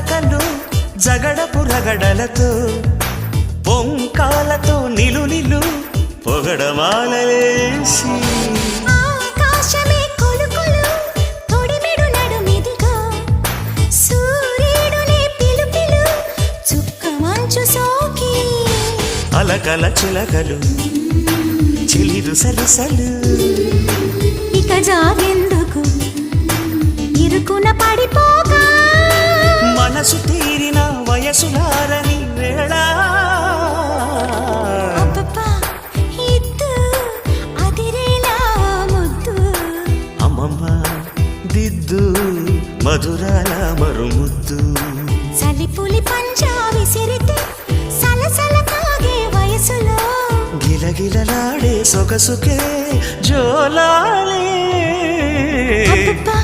నడకలు జగడపు రగడలతో పొంకాలతో నిలు నిలు పొగడమాలలేసి ఆకాశమే కొలుకొలు తొడిమెడు నడుమిదిగా సూర్యుడునే పిలుపిలు చుక్క మంచు సోకి అలకల చిలకలు చిలిరు సరసలు ఇక జాగెందుకు ఇరుకున పడిపోక మనసు తీరిన వయసులారని వేళ అబ్బబ్బా ఇద్దు అదిరేనా ముద్దు అమ్మమ్మ దిద్దు మధురాల మరుముద్దు చలిపులి పంజా విసిరితే సలసల కాగే వయసులో గిలగిలలాడే సొగసుకే జోలాలే అబ్బబ్బా